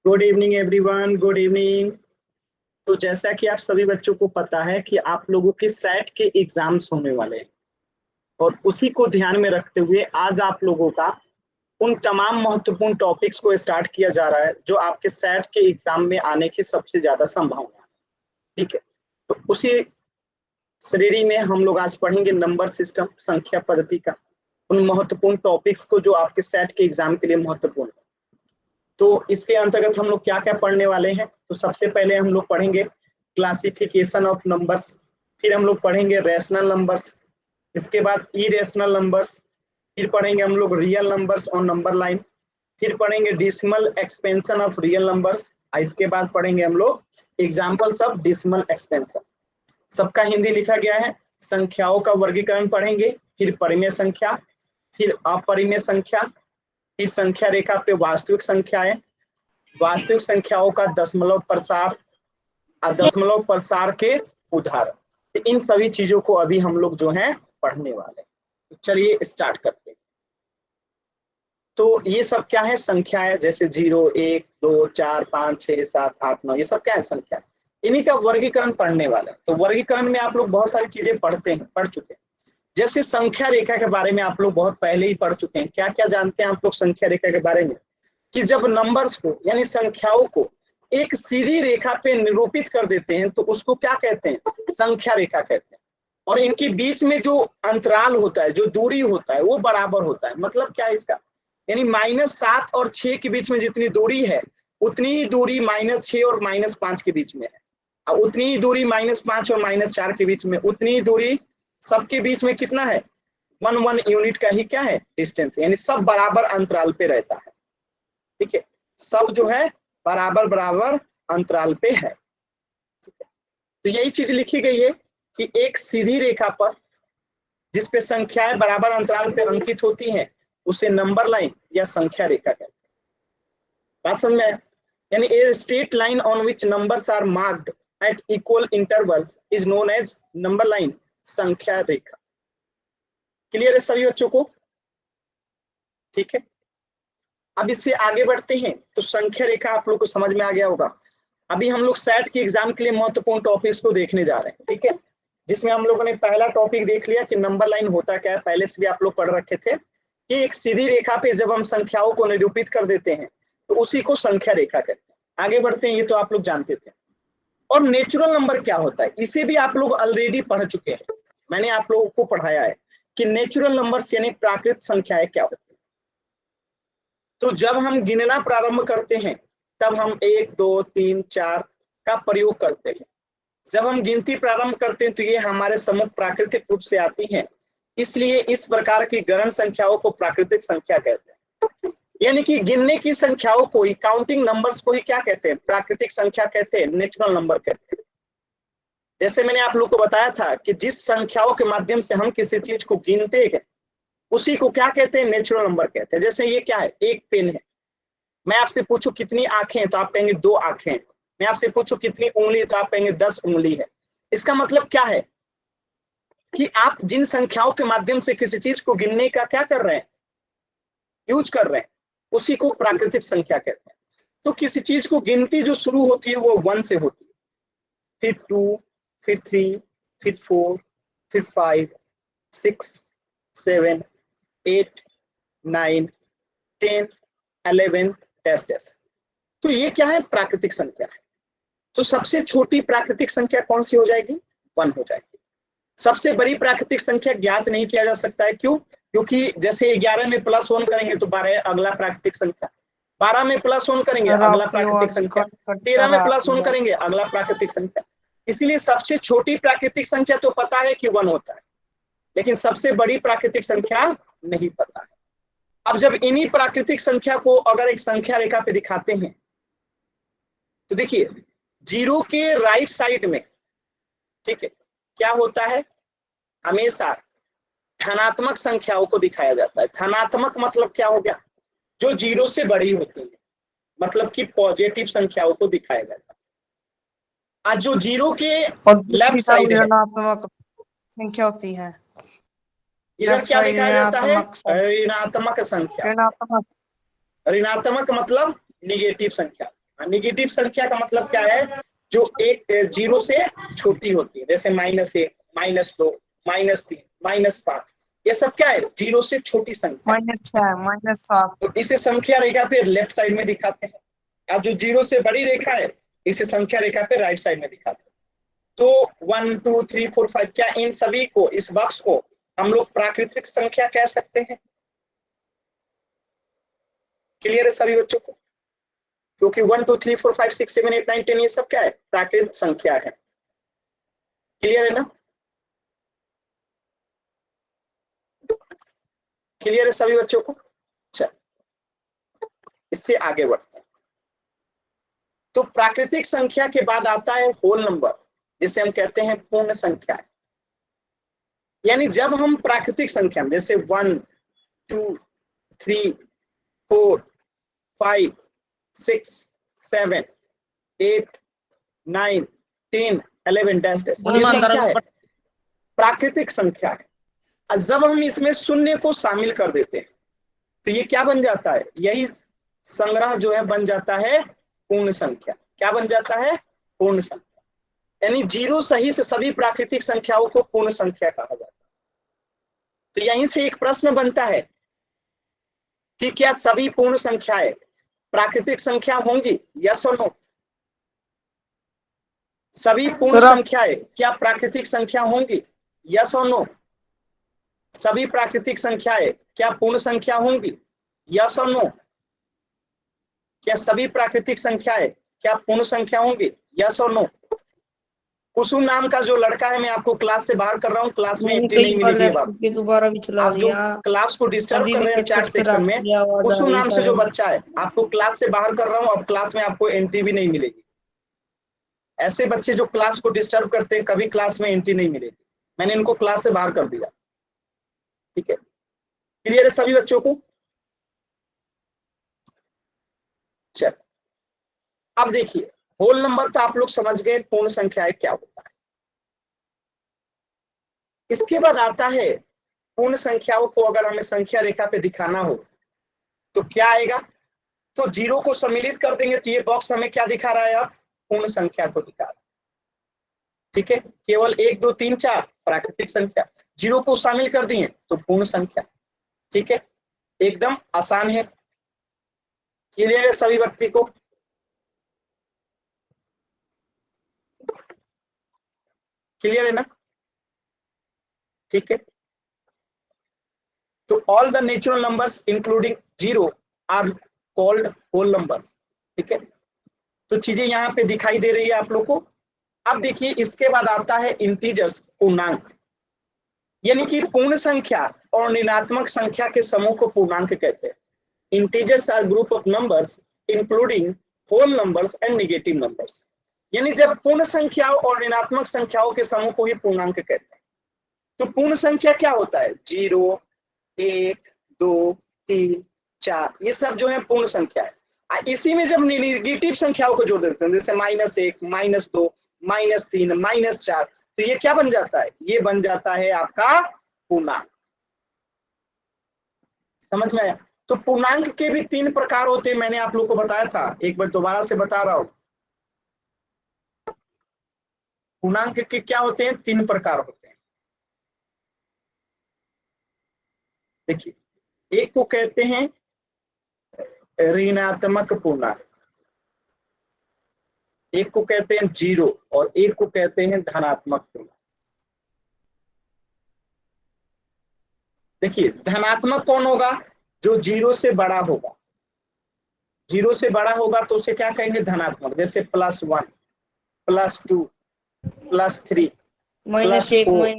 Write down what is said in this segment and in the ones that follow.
Good evening everyone, good evening. तो जैसा कि आप सभी बच्चों को पता है कि आप लोगों के सेट के एग्जाम्स होने वाले हैं और उसी को ध्यान में रखते हुए आज आप लोगों का उन तमाम महत्वपूर्ण टॉपिक्स को स्टार्ट किया जा रहा है जो आपके सेट के एग्जाम में आने की सबसे ज्यादा संभावना है। ठीक है, तो उसी श्रेणी में हम लोग आज पढ़ेंगे नंबर सिस्टम, संख्या पद्धति का उन महत्वपूर्ण टॉपिक्स को जो आपके सेट के एग्जाम के लिए महत्वपूर्ण है। तो इसके अंतर्गत हम लोग क्या क्या पढ़ने वाले हैं, तो सबसे पहले हम लोग पढ़ेंगे क्लासिफिकेशन ऑफ नंबर्स, फिर हम लोग पढ़ेंगे रैशनल नंबर्स, इसके बाद इरेशनल नंबर्स, फिर पढ़ेंगे हम लोग real numbers on number line, फिर पढ़ेंगे decimal expansion of real numbers, इसके बाद पढ़ेंगे हम लोग एग्जाम्पल्स ऑफ डिसिमल एक्सपेंशन। सबका हिंदी लिखा गया है। संख्याओं का वर्गीकरण पढ़ेंगे, फिर परिमेय संख्या, फिर अपरिमेय संख्या, फिर संख्या रेखा पे वास्तविक संख्याएं, वास्तविक संख्याओं का दशमलव प्रसार, दशमलव प्रसार के उदाहरण। तो इन सभी चीजों को अभी हम लोग जो है पढ़ने वाले हैं। तो चलिए स्टार्ट करते हैं। तो ये सब क्या है? संख्या है, जैसे 0, 1, 2, 4, 5, 6, 7, 8, 9, ये सब क्या है? संख्या। इन्हीं का वर्गीकरण पढ़ने वाले हैं। तो वर्गीकरण में आप लोग बहुत सारी चीजें पढ़ चुके हैं। जैसे संख्या रेखा के बारे में आप लोग बहुत पहले ही पढ़ चुके हैं। क्या क्या जानते हैं आप लोग संख्या रेखा के बारे में? कि जब नंबर्स को यानी संख्याओं को एक सीधी रेखा पे निरूपित कर देते हैं तो उसको क्या कहते हैं? संख्या रेखा कहते हैं। और इनके बीच में जो अंतराल होता है, जो दूरी होता है, वो बराबर होता है। मतलब क्या है इसका? यानी -7 और 6 के बीच में जितनी दूरी है उतनी ही दूरी -6 और -5 के बीच में है, और उतनी ही दूरी -5 और -4 के बीच में, उतनी ही दूरी सबके बीच में कितना है? 1 यूनिट का ही क्या है? डिस्टेंस। यानी सब बराबर अंतराल पे रहता है। ठीक है, सब जो है बराबर बराबर अंतराल पे है। तो यही चीज लिखी गई है कि एक सीधी रेखा पर जिसपे संख्याएं बराबर अंतराल पे अंकित होती हैं उसे नंबर लाइन या संख्या रेखा कहते हैं। बात समझ में आया? यानी a straight line on which numbers are marked at equal intervals is known as number line, संख्या रेखा। क्लियर है सभी बच्चों को? ठीक है, अब इससे आगे बढ़ते हैं। तो संख्या रेखा आप लोग को समझ में आ गया होगा। अभी हम लोग सेट के एग्जाम के लिए महत्वपूर्ण टॉपिक्स को देखने जा रहे हैं। ठीक है, जिसमें हम लोगों ने पहला टॉपिक देख लिया कि नंबर लाइन होता क्या है, पहले से भी आप लोग पढ़ रखे थे कि एक सीधी रेखा पे जब हम संख्याओं को निरूपित कर देते हैं तो उसी को संख्या रेखा कहते हैं। आगे बढ़ते हैं, ये तो आप लोग जानते थे। और नेचुरल नंबर क्या होता है, इसे भी आप लोग ऑलरेडी पढ़ चुके हैं। मैंने आप लोगों को पढ़ाया है कि नेचुरल नंबर्स यानी प्राकृतिक संख्याएं क्या होती है। तो जब हम गिनना प्रारंभ करते हैं तब हम 1, 2, 3, 4 का प्रयोग करते हैं। जब हम गिनती प्रारंभ करते हैं तो ये हमारे सम्मुख प्राकृतिक रूप से आती हैं, इसलिए इस प्रकार की गणन संख्याओं को प्राकृतिक संख्या कहते हैं। यानी कि गिनने की संख्याओं को ही, काउंटिंग नंबर्स को ही क्या कहते हैं? प्राकृतिक संख्या कहते हैं, नेचुरल नंबर कहते हैं। जैसे मैंने आप लोग को बताया था कि जिस संख्याओं के माध्यम से हम किसी चीज को गिनते हैं उसी को क्या कहते हैं? नेचुरल नंबर कहते हैं। जैसे ये क्या है? एक पेन है। मैं आपसे पूछूं कितनी आंखें हैं तो आप कहेंगे 2 आंखें हैं। मैं आपसे पूछूं कितनी उंगली तो आप कहेंगे 10 उंगली है। इसका मतलब क्या है कि आप जिन संख्याओं के माध्यम से किसी चीज को गिनने का क्या कर रहे हैं? यूज कर रहे हैं, उसी को प्राकृतिक संख्या कहते हैं। तो किसी चीज को गिनती जो शुरू होती है वो 1 से होती है, फिर 2, फिर 3, फिर 4, फिर 5, 6, 7, 8, 9, 10, 11 डैश डैश। तो ये क्या है? प्राकृतिक संख्या है। तो सबसे छोटी प्राकृतिक संख्या कौन सी हो जाएगी? 1 हो जाएगी। सबसे बड़ी प्राकृतिक संख्या ज्ञात नहीं किया जा सकता है। क्यों? क्योंकि जैसे 11 में +1 करेंगे तो 12 अगला प्राकृतिक संख्या, 12 में +1 करेंगे सर अगला आपकी प्राकृतिक आवाज संख्या, कट कट 13 में कर आ रही +1 है। करेंगे अगला प्राकृतिक संख्या। इसलिए सबसे छोटी प्राकृतिक संख्या तो पता है कि 1 होता है, लेकिन सबसे बड़ी प्राकृतिक संख्या नहीं पता है। अब जब इन्हीं प्राकृतिक संख्या को अगर एक संख्या रेखा पे दिखाते हैं तो देखिए 0 के राइट साइड में, ठीक है, क्या होता है? हमेशा धनात्मक संख्याओं को दिखाया जाता है। धनात्मक मतलब क्या हो गया? जो 0 से बड़ी होती है, मतलब कि पॉजिटिव संख्याओं को दिखाया जाता है। आज जो 0 के और दूसरी लेफ्ट तरफ साइड है, ऋणात्मक संख्या होती है। इधर लेफ्ट क्या साइड दिखाया जाता है? ऋणात्मक ऋणात्मक संख्या। ऋणात्मक ऋणात्मक मतलब निगेटिव संख्या। निगेटिव संख्या का मतलब क्या है, जो एक 0 से छोटी होती है, जैसे -1, -2, -3, -5, ये सब क्या है, 0 से छोटी संख्या। -6, -7। तो इसे संख्या रेखा पे लेफ्ट साइड में दिखाते हैं, और जो 0 से बड़ी रेखा है इसे संख्या रेखा पे राइट साइड में दिखाते हैं। तो 1 2 3 4 5, क्या इन सभी को, इस बॉक्स को हम लोग प्राकृतिक संख्या कह सकते हैं? क्लियर है सभी बच्चों को? क्योंकि 1 2 3 4 5 6 7 8 9 10 ये सब क्या है, प्राकृतिक संख्या है। क्लियर है ना? क्लियर है सभी बच्चों को? चल इससे आगे बढ़ते हैं। तो प्राकृतिक संख्या के बाद आता है होल नंबर, जिसे हम कहते हैं पूर्ण संख्या। यानी जब हम प्राकृतिक संख्या में जैसे 1 2 3 4 5 6 7 8 9 10 11 डैश डैश, ये संख्या है, प्राकृतिक संख्या है। और जब हम इसमें शून्य को शामिल कर देते हैं तो ये क्या बन जाता है, यही संग्रह जो है बन जाता है पूर्ण संख्या। क्या बन जाता है? पूर्ण संख्या। यानी 0 सहित सभी प्राकृतिक संख्याओं को पूर्ण संख्या कहा जाता है। तो यहीं से एक प्रश्न बनता है कि क्या सभी पूर्ण संख्याएं प्राकृतिक संख्या होंगी? यस और नो? सभी पूर्ण संख्याएं क्या प्राकृतिक संख्या होंगी? यस और नो? सभी प्राकृतिक संख्याएं क्या पूर्ण संख्या होंगी? यस और नो? क्या सभी प्राकृतिक संख्याएं क्या पूर्ण संख्या होंगी? यस और नो? कुसुम नाम का जो लड़का है, मैं आपको क्लास से बाहर कर रहा हूँ, क्लास में एंट्री नहीं मिलेगी। अब आप दोबारा भी चला जो क्लास को डिस्टर्ब कर रहे हैं चैट सेक्शन में, कुसुम नाम से जो बच्चा है, आपको क्लास से बाहर कर रहा हूँ। अब क्लास में आपको एंट्री भी नहीं मिलेगी। ऐसे बच्चे जो क्लास को डिस्टर्ब करते हैं, कभी क्लास में एंट्री नहीं मिलेगी। मैंने इनको क्लास से बाहर कर दिया। ठीक है? क्लियर है सभी बच्चों को? चल अब देखिए, होल नंबर तो आप लोग समझ गए पूर्ण संख्याएं क्या होता है। इसके बाद आता है पूर्ण संख्याओं को अगर हमें संख्या रेखा पे दिखाना हो तो क्या आएगा? तो 0 को सम्मिलित कर देंगे तो ये बॉक्स हमें क्या दिखा रहा है? अब पूर्ण संख्या को दिखा रहा है। ठीक है? केवल 1 2 3 4 प्राकृतिक संख्या, 0 को शामिल कर दिए तो पूर्ण संख्या। ठीक है? एकदम आसान है। क्लियर है सभी व्यक्ति को? क्लियर है ना? ठीक है? तो all the natural numbers including 0 are called whole numbers. ठीक है? तो चीजें यहाँ पे दिखाई दे रही है आप लोग को। अब देखिए, इसके बाद आता है इंटीजर्स, पूर्णांक। यानी कि पूर्ण संख्या और ऋणात्मक संख्या के समूह को पूर्णांक कहते हैं। Integers are group of numbers including whole numbers and negative numbers. यानी जब पूर्ण संख्याओं और ऋणात्मक संख्याओं के समूह को ही पूर्णांक कहते हैं। तो पूर्ण संख्या क्या होता है? 0 1 2 3 4, ये सब जो है पूर्ण संख्या है। इसी में जब नेगेटिव संख्याओं को जोड़ देते हैं, जैसे -1 -2 -3 -4, तो ये क्या बन जाता है? ये बन जाता है आपका पूर्णांक। समझ में आया? तो पूर्णांक के भी 3 प्रकार होते हैं, मैंने आप लोग को बताया था, एक बार दोबारा से बता रहा हूं। पूर्णांक के क्या होते हैं? 3 प्रकार होते हैं। देखिए, एक को कहते हैं ऋणात्मक पूर्णांक, एक को कहते हैं 0 और एक को कहते हैं धनात्मक पूर्णांक। देखिए, धनात्मक कौन होगा? जो 0 से बड़ा होगा। 0 से बड़ा होगा तो उसे क्या कहेंगे? धनात्मक। जैसे +1 +2 +3 +4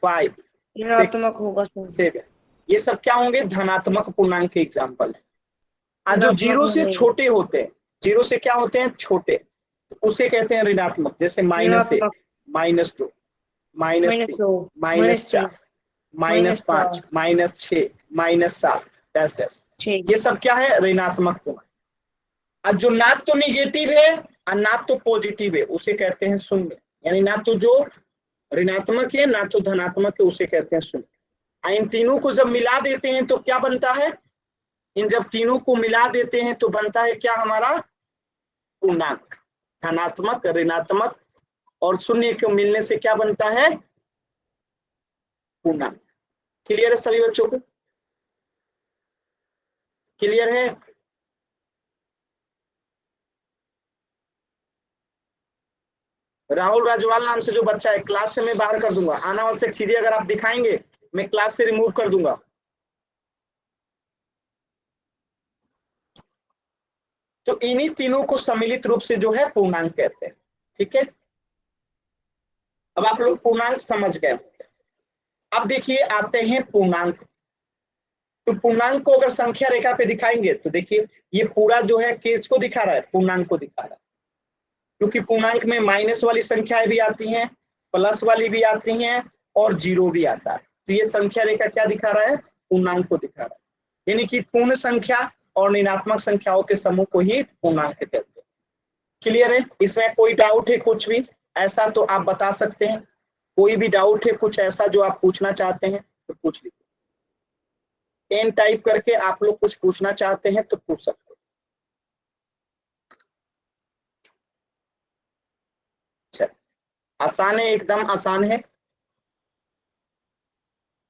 5 ऋणात्मक होगा 7, ये सब क्या होंगे? धनात्मक पूर्णांक के एग्जाम्पल है। और जो 0 से छोटे होते हैं, 0 से क्या होते हैं? छोटे, तो उसे कहते हैं ऋणात्मक। जैसे -1 -2 -3 -4 -5 -6 -7 डैश डैश, ये सब क्या है? ऋणात्मक पूर्णांक। और जो ना तो निगेटिव है और ना तो पॉजिटिव है उसे कहते हैं शून्य। यानी ना तो जो ऋणात्मक है ना तो धनात्मक है, उसे कहते हैं शून्य। इन तीनों को जब मिला देते हैं तो क्या बनता है? इन जब तीनों को मिला देते हैं तो बनता है क्या हमारा? पूर्णांक। धनात्मक, ऋणात्मक और शून्य के मिलने से क्या बनता है? पूर्णांक। क्लियर है सभी बच्चों को? क्लियर है? राहुल राजवाल नाम से जो बच्चा है, क्लास से मैं बाहर कर दूंगा। अनावश्यक चीजें अगर आप दिखाएंगे मैं क्लास से रिमूव कर दूंगा। तो इन्हीं तीनों को सम्मिलित रूप से जो है पूर्णांक कहते हैं। ठीक है, अब आप लोग पूर्णांक समझ गए। अब देखिए आते हैं पूर्णांक। तो पूर्णांक को अगर संख्या रेखा पे दिखाएंगे तो देखिए ये पूरा जो है किसको दिखा रहा है? पूर्णांक को दिखा रहा है, क्योंकि पूर्णांक में माइनस वाली संख्याएं भी आती हैं, प्लस वाली भी आती हैं और जीरो भी आता है। तो ये संख्या रेखा क्या दिखा रहा है? पूर्णांक को दिखा रहा है। यानी कि पूर्ण संख्या और ऋणात्मक संख्याओं के समूह को ही पूर्णांक कहते हैं। क्लियर है? इसमें कोई डाउट है कुछ भी ऐसा तो आप बता सकते हैं। कोई भी डाउट है कुछ ऐसा जो आप पूछना चाहते हैं तो पूछ लीजिए। एन टाइप करके आप लोग कुछ पूछना चाहते हैं तो पूछ सकते हैं। अच्छा, आसान है, एकदम आसान है।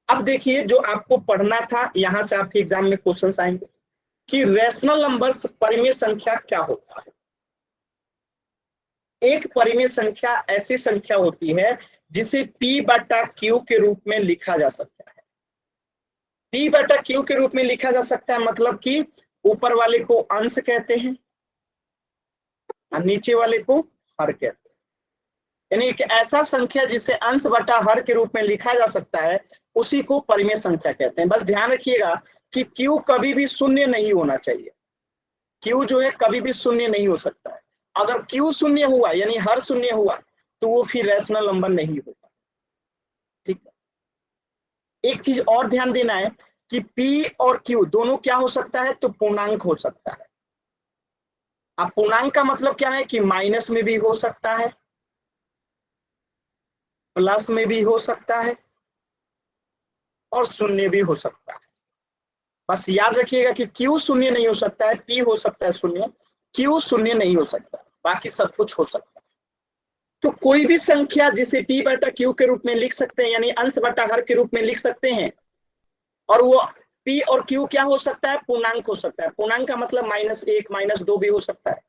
अब देखिए जो आपको पढ़ना था, यहां से आपके एग्जाम में क्वेश्चंस आएंगे कि रैशनल नंबर्स परिमेय संख्या क्या होता है। एक परिमेय संख्या ऐसी संख्या होती है जिसे P बटा Q के रूप में लिखा जा सकता है। P बटा Q के रूप में लिखा जा सकता है मतलब कि ऊपर वाले को अंश कहते हैं और नीचे वाले को हर कहते हैं। यानी एक ऐसा संख्या जिसे अंश बटा हर के रूप में लिखा जा सकता है उसी को परिमेय संख्या कहते हैं। बस ध्यान रखिएगा कि Q कभी भी शून्य नहीं होना चाहिए। Q जो है कभी भी शून्य नहीं हो सकता है। अगर Q शून्य हुआ यानी हर शून्य हुआ तो वो फिर रैशनल नंबर नहीं होगा। ठीक है, एक चीज और ध्यान देना है कि P और Q दोनों क्या हो सकता है? तो पूर्णांक हो सकता है। अब पूर्णांक का मतलब क्या है कि माइनस में भी हो सकता है, प्लस में भी हो सकता है और शून्य भी हो सकता है। बस याद रखिएगा कि Q शून्य नहीं हो सकता है, P हो सकता है शून्य, Q शून्य नहीं हो सकता, बाकी सब कुछ हो सकता है। तो कोई भी संख्या जिसे P बटा Q के रूप में लिख सकते हैं यानी अंश बटा हर के रूप में लिख सकते हैं, और वो P और Q क्या हो सकता है? पूर्णांक हो सकता है। पूर्णांक का मतलब -1 -2 भी हो सकता है,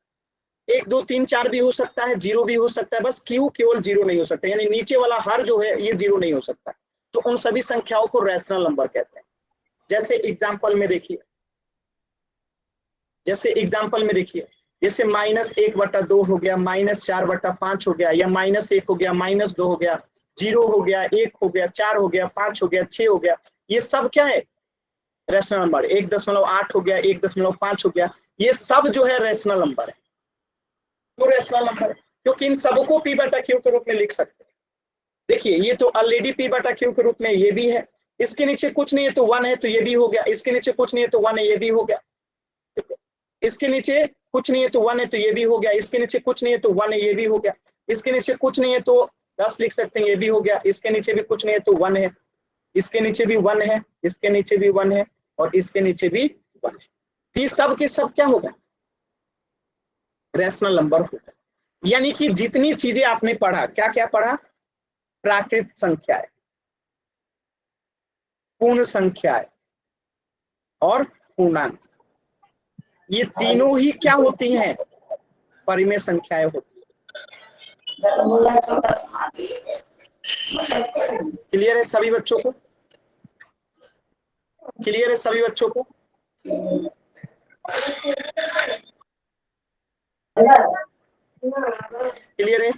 1 2 3 4 भी हो सकता है, 0 भी हो सकता है। बस Q केवल 0 नहीं हो सकता, यानी नीचे वाला हर जो है ये 0 नहीं हो सकता। तो उन सभी संख्याओं को रैशनल नंबर कहते हैं। जैसे एग्जाम्पल में देखिए, जैसे -1 बटा 2 हो गया, -4 बटा 5 हो गया, या -1 हो गया, -2 हो गया, 0 हो गया, 1 हो गया, 4 हो गया, 5 हो गया, 6 हो गया। ये सब क्या है? Rational number. 1.8 हो गया, 1.5 हो गया, ये सब जो है रैशनल नंबर है। तो रैशनल नंबर है क्योंकि इन सबको P बटा Q के रूप में लिख सकते हैं। देखिए ये तो ऑलरेडी P बटा Q के रूप में ये भी है, इसके नीचे कुछ नहीं है तो 1 है तो ये भी हो गया, इसके नीचे कुछ नहीं है तो 1 है ये भी हो गया, इसके नीचे कुछ नहीं है तो 1 है तो ये भी हो गया, इसके नीचे कुछ नहीं है तो 1 है ये भी हो गया, इसके नीचे कुछ नहीं है तो 10 लिख सकते हैं ये भी हो गया, इसके नीचे भी कुछ नहीं है तो 1 है, इसके नीचे भी 1 है, इसके नीचे भी 1 है और इसके नीचे भी 1 है। ये सब के सब क्या होगा? रैशनल नंबर होगा। यानी कि जितनी चीजें आपने पढ़ा, क्या क्या पढ़ा? प्राकृत संख्याएं, पूर्ण संख्याएं और पूर्णांक, ये तीनों ही क्या होती हैं? परिमेय संख्याएं होती हैं। क्लियर है सभी बच्चों को? क्लियर है सभी बच्चों को? क्लियर है?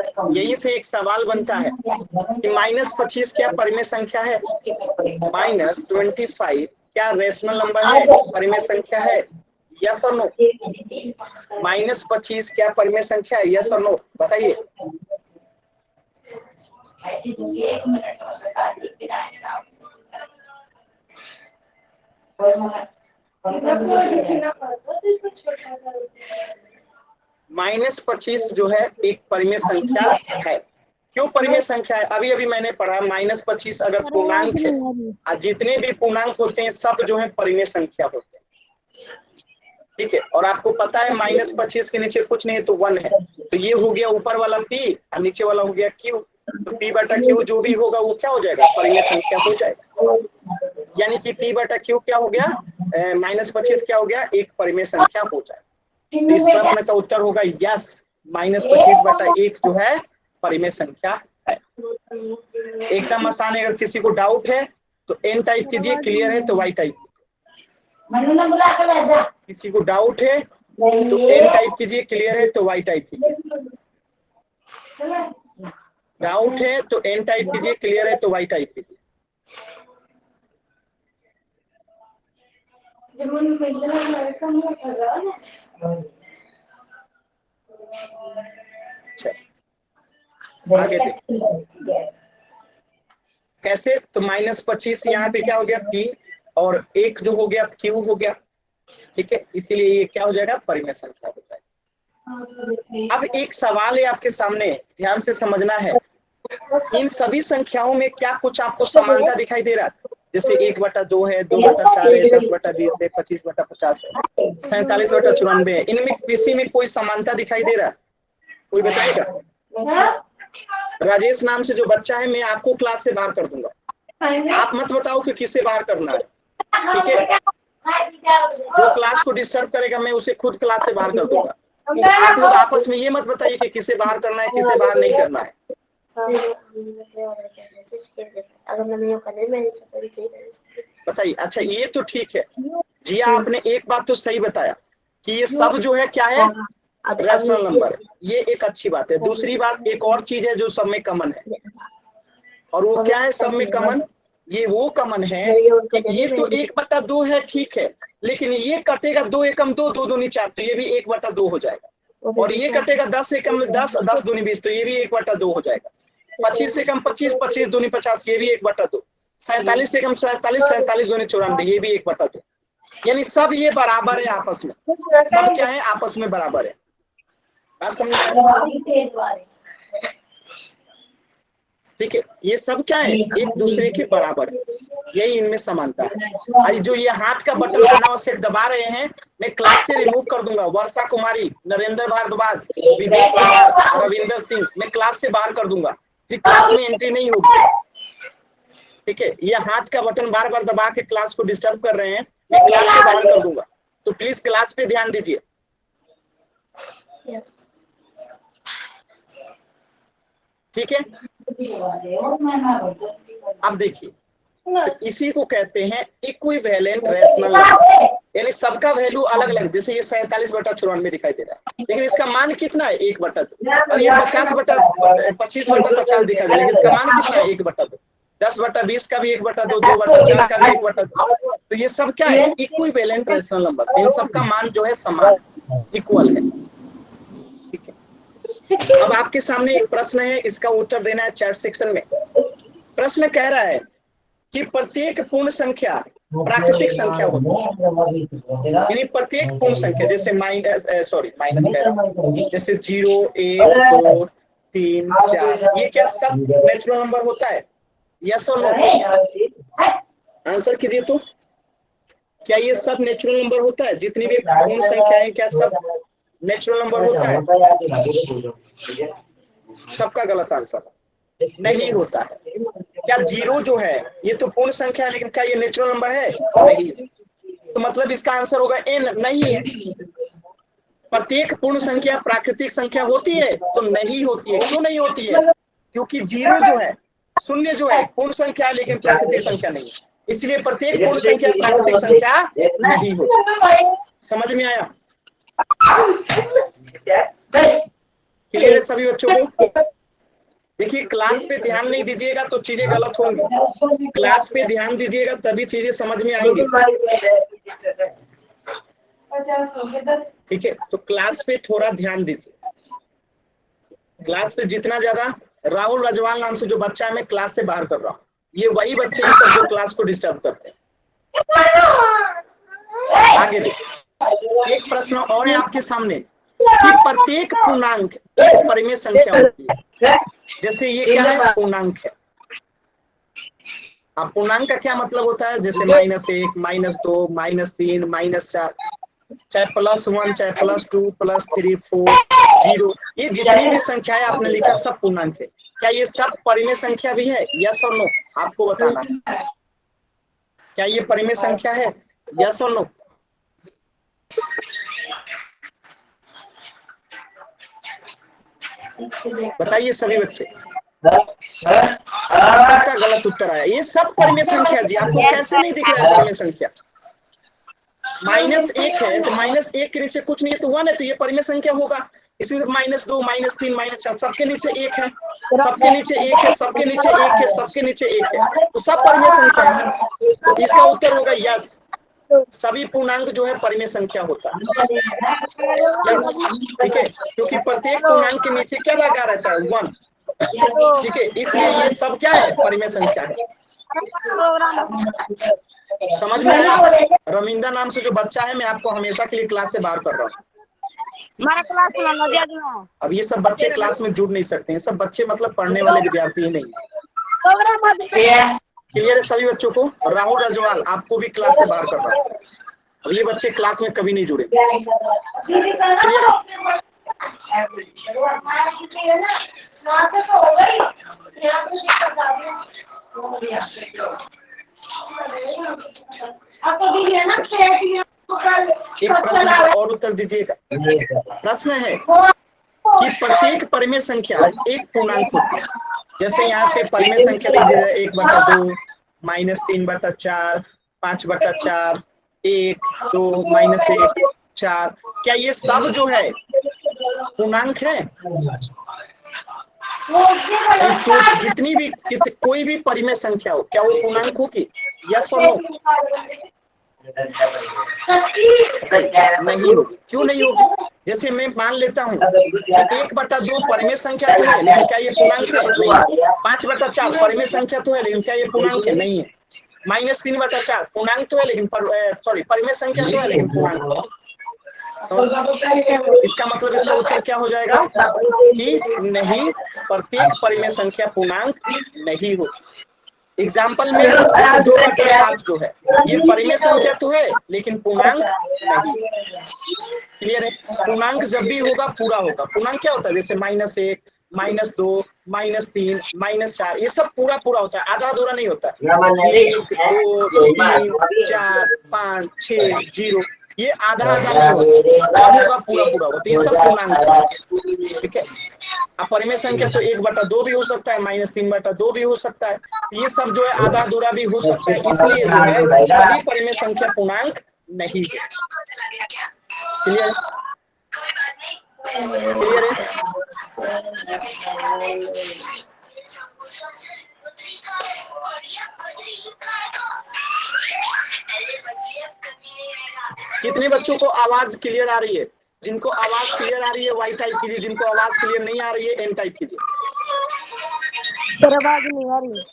तो यही से एक सवाल बनता है कि -25 क्या परिमेय संख्या है? -25 क्या रैशनल नंबर है, परिमेय संख्या है? यस और नो? -25 क्या परिमेय संख्या है? यस और नो बताइए। -25 जो है एक परिमेय संख्या है। क्यों परिमेय संख्या है? अभी अभी मैंने पढ़ा -25 अगर पूर्णांक है और जितने भी पूर्णांक होते हैं सब जो है परिमेय संख्या होते हैं, ठीक है। और आपको पता है -25 के नीचे कुछ नहीं है तो 1 है, तो ये हो गया ऊपर वाला p और नीचे वाला हो गया q, तो p बटा q जो भी होगा वो क्या हो जाएगा? परिमेय संख्या हो जाएगा। यानी कि p बटा q क्या हो गया? -25 क्या हो गया? एक परिमेय संख्या हो जाएगा। तो इस प्रश्न का उत्तर होगा यस, -25/1 जो है परिमेय संख्या है। एकदम आसान है। अगर किसी को डाउट है तो एन टाइप कीजिए, क्लियर है तो वाई टाइप। किसी को डाउट है तो एन टाइप कीजिए, क्लियर है तो वाई टाइप कीजिए। डाउट है तो एन टाइप कीजिए, क्लियर है तो वाई टाइप कीजिए। आगे देखिए कैसे, तो -25 यहाँ पे क्या हो गया? p और एक जो हो गया q हो गया, ठीक है। इसीलिए ये क्या हो जाएगा? परिमेय संख्या हो जाएगा। अब एक सवाल है आपके सामने, ध्यान से समझना है। इन सभी संख्याओं में क्या कुछ आपको समानता दिखाई दे रहा है? जैसे 1/2 है, 2/4 है, 10/20 है, 25/50 है, 47/94 है। इनमें किसी में कोई समानता दिखाई दे रहा है? कोई बताएगा? राजेश नाम से जो बच्चा है मैं आपको क्लास से बाहर कर दूंगा, आप मत बताओ कि किसे बाहर करना है, ठीक है। जो क्लास को डिस्टर्ब करेगा मैं उसे खुद क्लास से बाहर कर दूंगा। आप लोग आपस में ये मत बताइए कि किसे बाहर करना है किसे बाहर नहीं करना है। बताइए। अच्छा ये तो ठीक है जिया, आपने एक बात तो सही बताया कि ये सब जो है क्या है? Rational number. ये एक अच्छी बात है। दूसरी बात, एक और चीज है जो सब में कॉमन है, और वो क्या है सब में कॉमन? ये वो कॉमन है कि ये तो 1/2 है, ठीक है, लेकिन ये कटेगा 2 एकम 2, 2 दूनी 4, तो ये भी 1/2 हो जाएगा। और ये कटेगा 10 एकम 10, 10 दूनी 20, तो ये भी 1/2 हो जाएगा। 25 एकम 25, 25 दूनी 50, ये भी 1/2। 47 एकम 47, 47 दूनी 94, ये भी 1/2। यानी सब ये बराबर है आपस में। सब क्या है? आपस में बराबर है। बात समझ में आया? ठीक है, ये सब क्या है? एक दूसरे के बराबर है, यही इनमें समानता है। आज जो ये हाथ का बटन अनावश्यक दबा रहे हैं मैं क्लास से रिमूव कर दूंगा। वर्षा कुमारी, नरेंद्र भारद्वाज, विवेक कुमार, रविंदर सिंह, मैं क्लास से बाहर कर दूंगा, फिर क्लास में एंट्री नहीं होगी, ठीक है। ये हाथ का बटन बार बार दबा के क्लास को डिस्टर्ब कर रहे हैं, मैं क्लास से बाहर कर दूंगा, तो प्लीज क्लास पे ध्यान दीजिए। ठीक है, अब देखिए, तो इसी को कहते हैं इक्विवेलेंट रैशनल नंबर, यानी सबका वैल्यू अलग अलग। जैसे ये 47/94 दिखाई दे रहा है, लेकिन इसका मान कितना है? 1/2। और ये 25/50 दिखाई दे रहा है, लेकिन इसका मान कितना है? 1/2। 10/20 का भी 1/2, 2/4 का भी 1/2। तो ये सब क्या है? Equivalent rational number. इन सबका मान जो है समान, इक्वल है, ठीक है। अब आपके सामने एक प्रश्न है, इसका उत्तर देना है चैट सेक्शन में। प्रश्न कह रहा है कि प्रत्येक पूर्ण संख्या प्राकृतिक संख्या होती है, यानी प्रत्येक पूर्ण संख्या, जैसे माइनस कह रहा हूं, जैसे 0, 1, 2, 3, 4, ये क्या सब नेचुरल नंबर होता है? यस और नो? आंसर कीजिए। तो क्या ये सब नेचुरल नंबर होता है? जितनी भी पूर्ण संख्याएं क्या सब नेचुरल नंबर होता है? सबका गलत आंसर, नहीं होता है। क्या 0 जो है ये तो पूर्ण संख्या है, लेकिन क्या ये नेचुरल नंबर है? नहीं। तो मतलब इसका आंसर होगा n, नहीं है। प्रत्येक पूर्ण संख्या प्राकृतिक संख्या होती है? तो नहीं होती है। क्यों नहीं होती है? क्योंकि 0 जो है, शून्य जो है, पूर्ण संख्या है लेकिन प्राकृतिक संख्या नहीं है, इसलिए प्रत्येक पूर्ण संख्या प्राकृतिक संख्या नहीं होती। समझ में आया? क्लियर है सभी बच्चों को? देखिए, क्लास पे ध्यान नहीं दीजिएगा तो चीजें गलत होंगी, क्लास पे ध्यान दीजिएगा तभी चीजें समझ में आएंगी, ठीक है। तो क्लास पे थोड़ा ध्यान दीजिए। क्लास पे जितना ज्यादा, राहुल रजवाल नाम से जो बच्चा है मैं क्लास से बाहर कर रहा हूँ, ये वही बच्चे हैं सब जो क्लास को डिस्टर्ब करते हैं। आगे देखिए, एक प्रश्न और है आपके सामने, कि प्रत्येक पूर्णांक एक परिमेय संख्या होती है। जैसे ये क्या है, पूर्णांक है। अब पूर्णांक का क्या मतलब होता है, जैसे -1, -2, -3, -4, चाहे +1, चाहे +2, +3, 4, 0, ये जितनी भी संख्याएं आपने लिखा सब पूर्णांक है। क्या ये सब परिमेय संख्या भी है? यस और नो, आपको बताना है। क्या ये परिमेय संख्या है? यस और नो? बताइए सभी बच्चे। सबका गलत उत्तर आया। ये सब परिमेय संख्या जी, आपको कैसे नहीं दिख रहा है परिमेय संख्या? -1 है तो -1 के नीचे कुछ नहीं है तो 1 है, तो ये परिमेय संख्या होगा। इसी -2, -3, -4 सबके नीचे 1 है, सबके नीचे 1 है, सबके नीचे 1 है, सबके नीचे 1 है, तो सब परिमेय संख्या है। तो इसका उत्तर होगा यस, सभी पूर्णांक जो है परिमेय संख्या होता है। यस, ठीक है, क्योंकि प्रत्येक पूर्णांक के नीचे क्या लगा रहता है? 1, ठीक है, इसलिए ये सब क्या है? परिमेय संख्या है। समझ में आया? रविंद्र नाम से जो बच्चा है, मैं आपको हमेशा के लिए क्लास से बाहर कर रहा हूँ। हमारा क्लास में लगा दूँ। अब ये सब बच्चे क्लास में जुड़ नहीं सकते हैं, सब बच्चे मतलब पढ़ने वाले विद्यार्थी ही नहीं। क्लियर है सभी बच्चों को? राहुल रजवाल, आपको भी क्लास से बाहर कर रहा हूँ। अब ये बच्चे क्लास में कभी नहीं जुड़े। क्लियर है? एक प्रश्न का और उत्तर दीजिएगा। प्रश्न है कि प्रत्येक परिमेय संख्या एक पूर्णांक होती है। जैसे यहाँ पे परिमेय संख्या लिख दीजिए 1/2, -3/4, 5/4, 1, 2, -1, 4। क्या ये सब जो है पूर्णांक है? तो जितनी भी कोई भी परिमेय संख्या हो, क्या वो पूर्णांक होगी? यस और नो? नहीं होगी। क्यों नहीं होगी? जैसे मैं मान लेता हूँ कि 1/2 परिमेय संख्या तो है, लेकिन क्या ये पूर्णांक है? नहीं है। 5/4 परिमेय संख्या तो है, लेकिन क्या ये पूर्णांक है? नहीं है। -3/4 पूर्णांक तो है, लेकिन सॉरी परिमेय संख्या तो है, लेकिन पूर्णांक। इसका मतलब इसका उत्तर क्या हो जाएगा कि नहीं, प्रत्येक परिमेय संख्या पूर्णांक नहीं होती। एग्जाम्पल में जैसे 2/7 जो है, ये परिमेय संख्या तो है, लेकिन पूर्णांक नहीं। क्लियर है? पूर्णांक जब भी होगा पूरा होगा। पूर्णांक क्या होता है? जैसे -1, -2, -3, -4, ये सब पूरा पूरा होता है, आधा अधूरा नहीं होता। 1, 2, 3, 4, 5, 6, 0, ये आधा आधा नहीं होता, जब होगा पूरा पूरा होता। ये सब पूर्णांक है, ठीक है। अब परिमेय संख्या तो 1/2 भी हो सकता है, -3/2 भी हो सकता है, ये सब जो है आधा अधूरा भी हो सकता है, इसलिए जो है सभी परिमेय संख्या पूर्णांक नहीं है। क्लियर है? क्लियर है? कितने बच्चों को आवाज क्लियर आ रही है? जिनको आवाज क्लियर आ रही है वाई टाइप कीजिए, जिनको आवाज क्लियर नहीं आ रही है एन टाइप कीजिए। आवाज नहीं आ रही।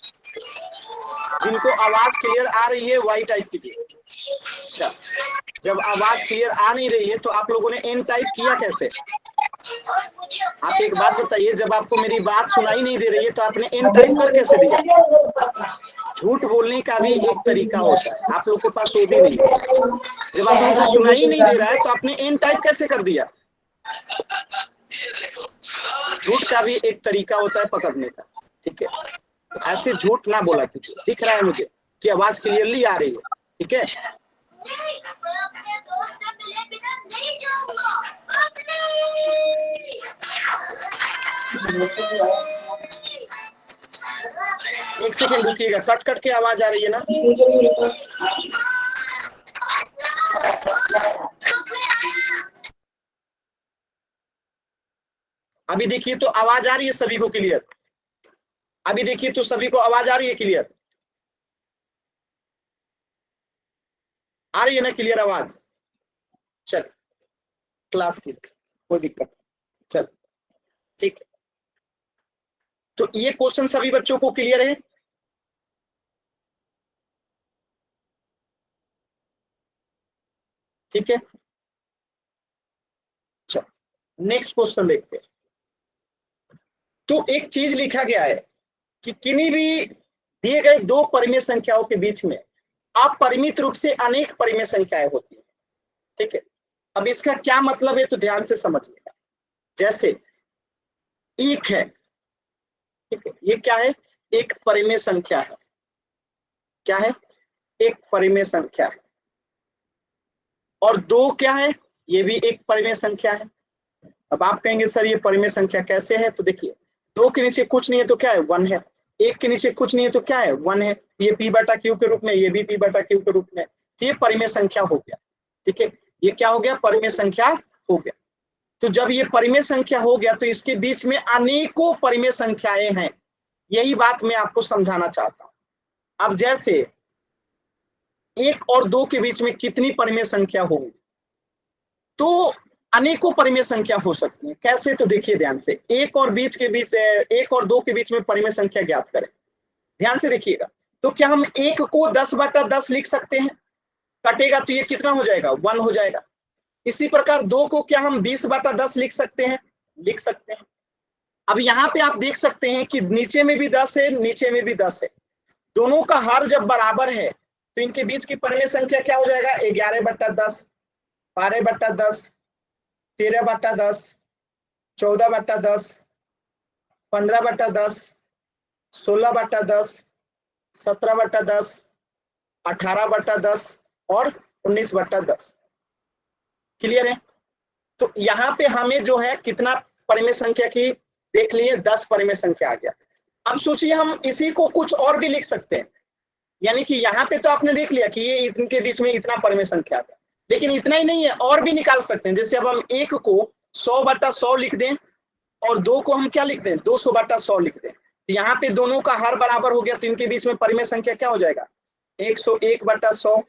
जिनको आवाज क्लियर आ रही है वाई टाइप कीजिए। अच्छा, जब आवाज क्लियर आ नहीं रही है तो आप लोगों ने एन टाइप किया कैसे? आप एक बात बताइए, जब आपको मेरी बात सुनाई नहीं दे रही है तो आपने एन टाइप कर कैसे दिया? झूठ बोलने का भी एक तरीका होता है, आप लोग के पास वो भी नहीं है। जब आप लोगों को सुनाई नहीं दे रहा है तो आपने एन टाइप कैसे कर दिया? झूठ का भी एक तरीका होता है पकड़ने का, ठीक है। ऐसे झूठ ना बोला कीजिए। दिख रहा है मुझे कि आवाज क्लियरली आ रही है, ठीक है। एक सेकेंड रुकिएगा, कट कट के आवाज आ रही है ना? अभी देखिए तो आवाज आ रही है सभी को क्लियर? अभी देखिए तो सभी को आवाज आ रही है क्लियर? आ रही है ना क्लियर आवाज? चल क्लास की कोई दिक्कत, चल ठीक है। तो ये क्वेश्चन सभी बच्चों को क्लियर है? ठीक है, चल नेक्स्ट क्वेश्चन देखते हैं। तो एक चीज लिखा गया है कि किन्हीं भी दिए गए दो परिमेय संख्याओं के बीच में अपरिमित रूप से अनेक परिमेय संख्याएं होती है। ठीक है, अब इसका क्या मतलब है तो ध्यान से समझिएगा। जैसे एक है, ठीक है, ये क्या है, एक परिमेय संख्या है। क्या है, एक परिमेय संख्या है। और दो क्या है, ये भी एक परिमेय संख्या है। अब आप कहेंगे सर ये परिमेय संख्या कैसे है, तो देखिए दो के नीचे कुछ नहीं है तो क्या है, वन है। एक के नीचे कुछ नहीं है तो क्या है, वन है। ये पी बटा क्यू के रूप में, ये भी पी बटा क्यू के रूप में, तो ये परिमेय संख्या हो गया। ठीक है, ये क्या हो गया, परिमेय संख्या हो गया। तो जब ये परिमेय संख्या हो गया तो इसके बीच में अनेकों परिमेय संख्याएं हैं। यही बात मैं आपको समझाना चाहता हूं। अब जैसे एक और दो के बीच में कितनी परिमेय संख्या होगी, तो अनेकों परिमेय संख्या हो सकती है। कैसे, तो देखिए ध्यान से, एक और दो के बीच में परिमेय संख्या ज्ञात करें। ध्यान से देखिएगा, तो क्या हम एक को 10/10 लिख सकते हैं, कटेगा तो ये कितना हो जाएगा, 1 हो जाएगा। इसी प्रकार दो को क्या हम 20/10 लिख सकते हैं, लिख सकते हैं। अब यहाँ पे आप देख सकते हैं कि नीचे में भी 10 है, नीचे में भी 10 है। दोनों का हर जब बराबर है तो इनके बीच की परिमेय संख्या क्या हो जाएगा, 11/10, 12/10, 13/10, 14/10, 15/10, 16/10, 17/10, 18/10 और 19/10। क्लियर है। तो यहाँ पे हमें जो है कितना परिमेय संख्या की देख लिए, 10 परिमेय संख्या आ गया। अब सोचिए हम इसी को कुछ और भी लिख सकते हैं। यानी कि यहाँ पे तो आपने देख लिया कि ये इनके बीच में इतना परिमेय संख्या था, लेकिन इतना ही नहीं है, और भी निकाल सकते हैं। जैसे अब हम एक को 100/100 लिख दें और दो को हम क्या लिख दें, 200/100 लिख दें। तो यहाँ पे दोनों का हर बराबर हो गया तो इनके बीच में परिमेय संख्या क्या हो जाएगा, 101/100,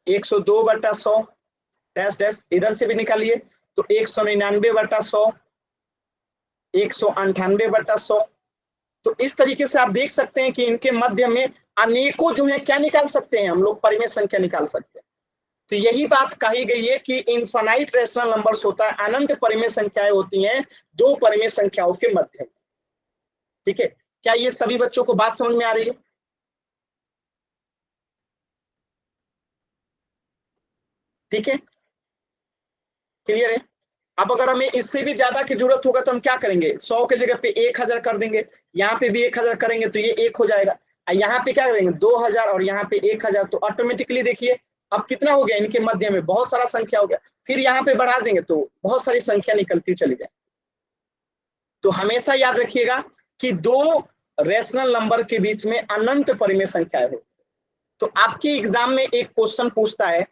102/100 डैश डैश, इधर से भी निकालिए तो 199/100, 198/100। तो इस तरीके से आप देख सकते हैं कि इनके मध्य में अनेकों जो है क्या निकाल सकते हैं, हम लोग परिमेय संख्या निकाल सकते हैं। तो यही बात कही गई है कि इनफाइनाइट रेशनल नंबर्स होता है, अनंत परिमेय संख्याएं होती हैं दो परिमेय संख्याओं के मध्य में। ठीक है, क्या ये सभी बच्चों को बात समझ में आ रही है? ठीक है, क्लियर है। अब अगर हमें इससे भी ज्यादा की जरूरत होगा तो हम क्या करेंगे, 100 के जगह पे 1000 कर देंगे, यहाँ पे भी 1000 करेंगे तो ये 1 हो जाएगा, यहाँ पे क्या करेंगे 2000 और यहाँ पे 1000, तो ऑटोमेटिकली देखिए अब कितना हो गया, इनके मध्य में बहुत सारा संख्या हो गया। फिर यहाँ पे बढ़ा देंगे तो बहुत सारी संख्या निकलती चली जाए। तो हमेशा याद रखिएगा कि दो रेशनल नंबर के बीच में अनंत परिमेय संख्याएं हो। तो आपके एग्जाम में एक क्वेश्चन पूछता है,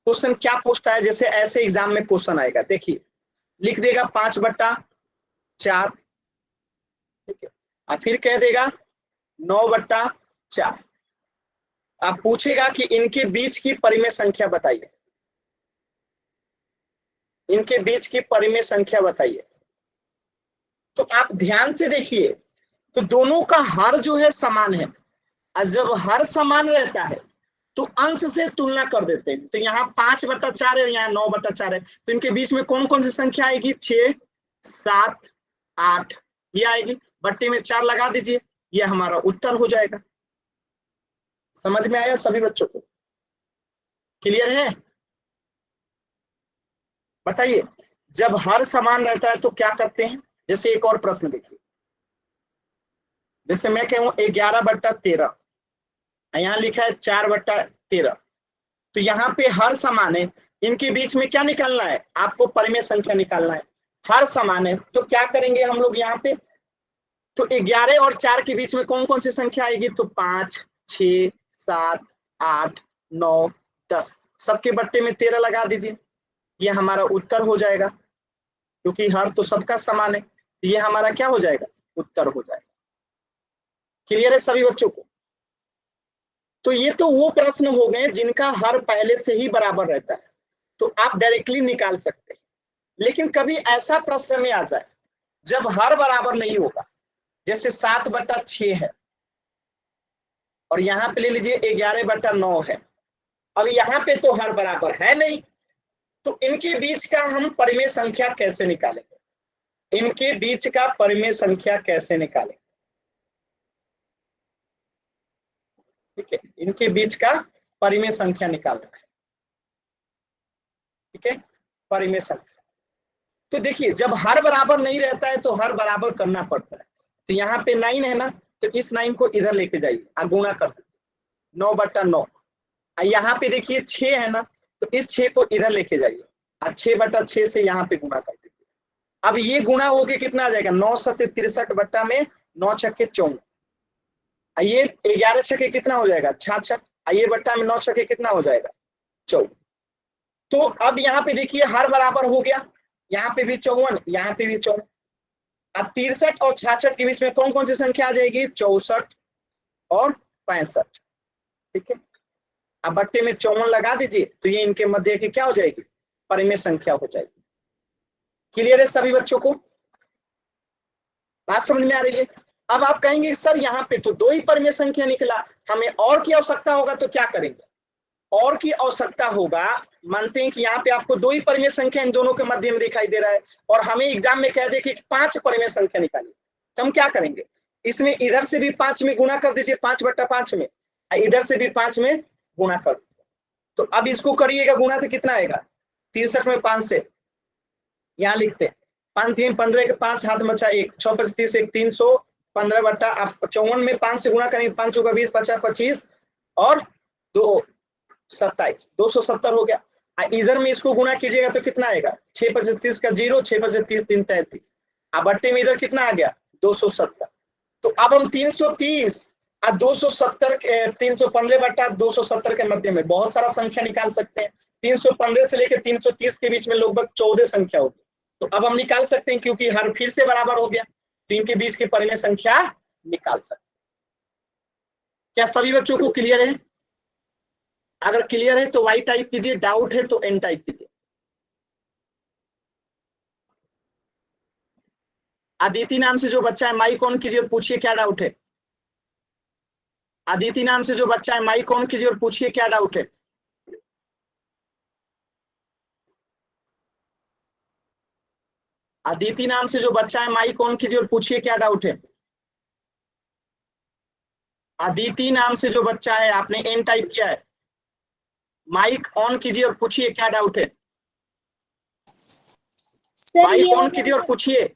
क्वेश्चन क्या पूछता है, जैसे ऐसे एग्जाम में क्वेश्चन आएगा, देखिए लिख देगा 5/4, ठीक है, और फिर कह देगा 9/4। आप पूछेगा कि इनके बीच की परिमेय संख्या बताइए, इनके बीच की परिमेय संख्या बताइए। तो आप ध्यान से देखिए, तो दोनों का हर जो है समान है, और जब हर समान रहता है तो अंश से तुलना कर देते हैं। तो यहाँ 5/4 है और यहाँ 9/4 है, तो इनके बीच में कौन कौन सी संख्या आएगी, 6, 7, 8 ये आएगी। बट्टे में 4 लगा दीजिए, ये हमारा उत्तर हो जाएगा। समझ में आया सभी बच्चों को? क्लियर है? बताइए, जब हर समान रहता है तो क्या करते हैं। जैसे एक और प्रश्न देखिए, जैसे मैं कहूं 11/13, यहाँ लिखा है 4/13, तो यहाँ पे हर समान है, इनके बीच में क्या निकालना है, आपको परिमेय संख्या निकालना है। हर समान है तो क्या करेंगे हम लोग यहाँ पे, तो 11 और 4 के बीच में कौन कौन सी संख्या आएगी, तो 5, 6, 7, 8, 9, 10, सबके बट्टे में 13 लगा दीजिए, ये हमारा उत्तर हो जाएगा, क्योंकि हर तो सबका समान है, ये हमारा क्या हो जाएगा, उत्तर हो जाएगा। क्लियर है सभी बच्चों को? तो ये तो वो प्रश्न हो गए जिनका हर पहले से ही बराबर रहता है, तो आप डायरेक्टली निकाल सकते हैं। लेकिन कभी ऐसा प्रश्न में आ जाए जब हर बराबर नहीं होगा, जैसे 7/6 है और यहाँ पे ले लीजिए 11/9 है, अब यहाँ पे तो हर बराबर है नहीं, तो इनके बीच का हम परिमेय संख्या कैसे निकालेंगे? इनके बीच का परिमेय संख्या कैसे निकालेंगे? ठीक है, इनके बीच का परिमेय संख्या निकालना है। ठीक है, परिमेय संख्या। तो देखिए, जब हर बराबर नहीं रहता है तो हर बराबर करना पड़ता है। तो यहाँ पे 9 है ना, तो इस 9 को इधर लेके जाइए, गुणा कर दीजिए 9/9। यहाँ पे देखिए 6 है ना, तो इस 6 को इधर लेके जाइए, 6/6 से यहाँ पे गुणा कर दीजिए। अब ये गुणा होके कितना आ जाएगा? 9 7 63 बट्टा में 9 6 54। ये 11 6 कितना हो जाएगा? 66। ये बट्टा में 9 6 कितना हो जाएगा? 14। तो अब यहाँ पे देखिए हर बराबर हो गया, यहाँ पे भी 54, यहाँ पे भी 54। अब 63 और 66 के बीच में कौन कौन सी संख्या आ जाएगी? 64 और 65। ठीक है, अब बट्टे में 54 लगा दीजिए, तो ये इनके मध्य की क्या हो जाएगी? परिमेय संख्या हो जाएगी। क्लियर है सभी बच्चों को? बात समझ में आ रही है? अब आप कहेंगे सर यहाँ पे तो 2 ही परिमेय संख्या निकला, हमें और की आवश्यकता होगा तो क्या करेंगे? और की आवश्यकता होगा, मानते हैं कि यहाँ पे आपको 2 ही परिमेय संख्या इन दोनों के मध्य में दिखाई दे रहा है, और हमें एग्जाम में कह दे कि 5 परिमेय संख्या निकालिए, तो हम क्या करेंगे? इसमें इधर से भी 5 में गुणा कर दीजिए, 5/5 में, इधर से भी 5 में गुणा कर दीजिए। तो अब इसको करिएगा गुणा, तो कितना आएगा? 63 में 5 से यहाँ लिखते हैं, 5 3 15 के 5 हाथ में 1, 6 5 30 1 315 बट्टा, आप 54 में 5 से गुणा करेंगे, 5 चौका 20 50 25 और 2 27, 270 हो गया। इधर में इसको गुणा कीजिएगा तो कितना आएगा? 6 5 30 का 0, 6 5 30 3 33। अब बट्टे में इधर कितना आ गया? 270। तो अब हम 330 और 270 315 बट्टा 270 के मध्य में बहुत सारा संख्या निकाल सकते हैं। 315 से लेकर 330 के बीच में लगभग 14 संख्या होगी। तो अब हम निकाल सकते हैं, क्योंकि हर फिर से बराबर हो गया, तो इनके बीच की परिमेय संख्या निकाल सकते हैं। क्या सभी बच्चों को क्लियर है? अगर क्लियर है तो वाई टाइप कीजिए, डाउट है तो एन टाइप कीजिए। अदिति नाम से जो बच्चा है माइक ऑन कीजिए और पूछिए क्या डाउट है। अदिति नाम से जो बच्चा है माइक ऑन कीजिए और पूछिए क्या डाउट है। अदिति नाम से जो बच्चा है माइक ऑन कीजिए और पूछिए क्या डाउट है। अदिति नाम से जो बच्चा है, आपने एन टाइप किया है, माइक ऑन कीजिए और पूछिए क्या डाउट है। माइक ऑन कीजिए और पूछिए।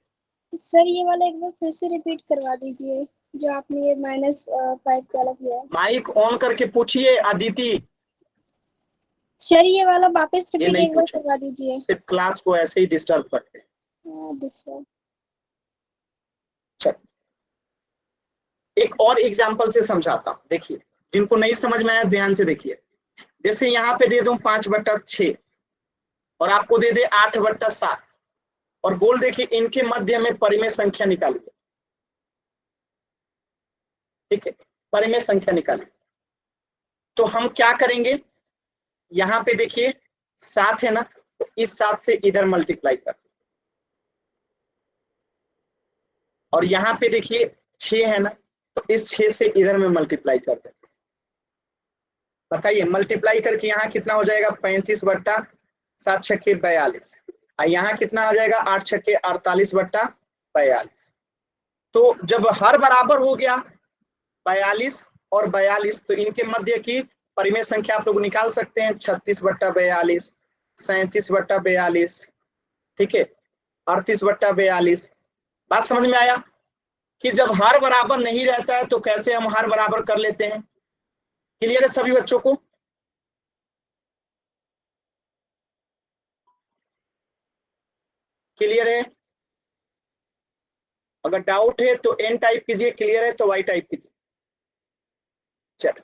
सर ये वाला एक बार फिर से रिपीट करवा दीजिए, जो आपने ये -5 वाला किया है। माइक ऑन करके पूछिए अदिति। सर ये वाला वापस रिपीट नहीं एक बार करवा दीजिए। सिर्फ क्लास को ऐसे ही डिस्टर्ब करते हैं। चल एक और एग्जांपल से समझाता हूं, देखिए जिनको नहीं समझ में आया ध्यान से देखिए। जैसे यहाँ पे दे दूं 5/6 और आपको दे दे 8/7 और बोल दे कि इनके मध्य में परिमेय संख्या निकालिए। ठीक है, परिमेय संख्या निकालिए। तो हम क्या करेंगे? यहाँ पे देखिए 7 है ना, तो इस 7 से इधर मल्टीप्लाई कर, और यहाँ पे देखिए 6 है ना, तो इस 6 से इधर में मल्टीप्लाई कर दें। बताइए मल्टीप्लाई करके यहाँ कितना हो जाएगा? 35/7 6 42। यहाँ कितना आ जाएगा? 8 6 48/42। तो जब हर बराबर हो गया 42 और 42, तो इनके मध्य की परिमेय संख्या आप लोग निकाल सकते हैं। 36/42, 37/42, ठीक है, 38/42। बात समझ में आया कि जब हर बराबर नहीं रहता है तो कैसे हम हर बराबर कर लेते हैं। क्लियर है सभी बच्चों को? क्लियर है? अगर डाउट है तो एन टाइप कीजिए, क्लियर है तो वाई टाइप कीजिए। चलो,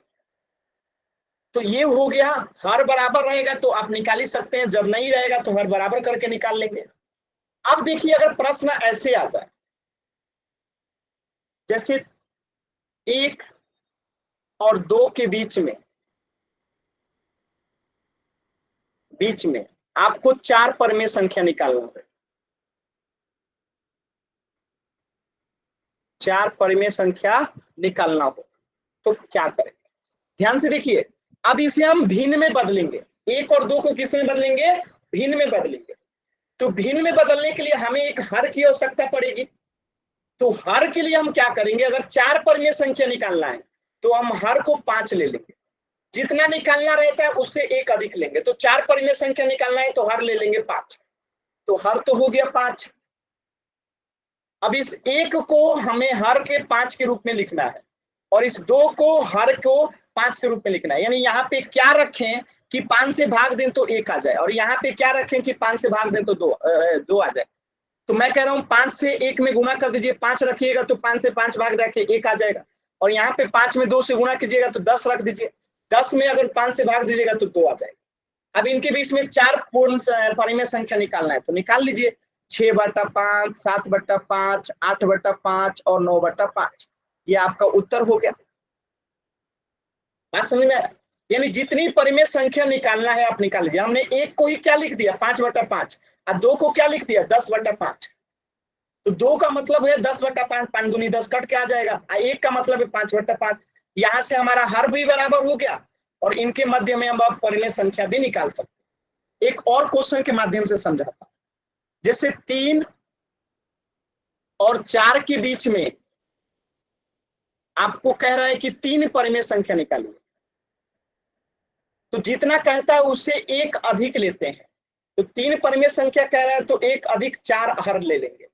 तो ये हो गया, हर बराबर रहेगा तो आप निकाल ही सकते हैं, जब नहीं रहेगा तो हर बराबर करके निकाल लेंगे। अब देखिए अगर प्रश्न ऐसे आ जाए, जैसे 1 और 2 के बीच में आपको 4 परिमेय संख्या निकालना है। 4 परिमेय संख्या निकालना हो तो क्या करें? ध्यान से देखिए, अब इसे हम भिन्न में बदलेंगे। 1 और 2 को किस में बदलेंगे? भिन्न में बदलेंगे। तो भिन्न में बदलने के लिए हमें एक हर की आवश्यकता पड़ेगी। तो हर के लिए हम क्या करेंगे, अगर 4 परिमेय संख्या निकालना है तो हम हर को 5 ले लेंगे, जितना निकालना रहता है उससे एक अधिक लेंगे। तो 4 परिमेय संख्या निकालना है तो हर ले लेंगे 5, तो हर तो हो गया 5। अब इस एक को हमें हर के 5 के रूप में लिखना है और इस 2 को हर को 5 के रूप में लिखना है। यानी यहाँ पे क्या रखें कि 5 से भाग दें तो 1 आ जाए, और यहाँ पे क्या रखें कि 5 से भाग दें तो 2 आ जाए। तो मैं कह रहा हूँ 5 से 1 में गुना कर दीजिए, 5 रखिएगा तो 5 से 5 भाग जाके 1 आ जाएगा। और यहाँ पे 5 में 2 से गुना कीजिएगा तो 10 रख दीजिए, 10 में अगर 5 से भाग दीजिएगा तो 2 आ जाएगा। अब इनके बीच में 4 पूर्ण परिमेय संख्या निकालना है तो निकाल लीजिए, 6/5, 7/5, 8/5 और 9/5। ये आपका उत्तर हो गया। बात समझ में आया? यानी जितनी परिमेय संख्या निकालना है आप निकाल लीजिए। हमने एक को ही क्या लिख दिया, 5/5, और 2 को क्या लिख दिया, 10/5। तो 2 का मतलब है 10/5, 5 दूनी 10 कट के आ जाएगा। 1 का मतलब है 5/5। यहां से हमारा हर भी बराबर हो गया और इनके मध्य में हम अब परिमेय संख्या भी निकाल सकते। एक और क्वेश्चन के माध्यम से समझाता हूं। जैसे 3 और 4 के बीच में आपको कह रहा है कि 3 परिमेय संख्या निकालिए, तो जितना कहता है उससे एक अधिक लेते हैं। तो 3 परिमेय संख्या कह रहा है तो 1 अधिक 4 हर ले लेंगे,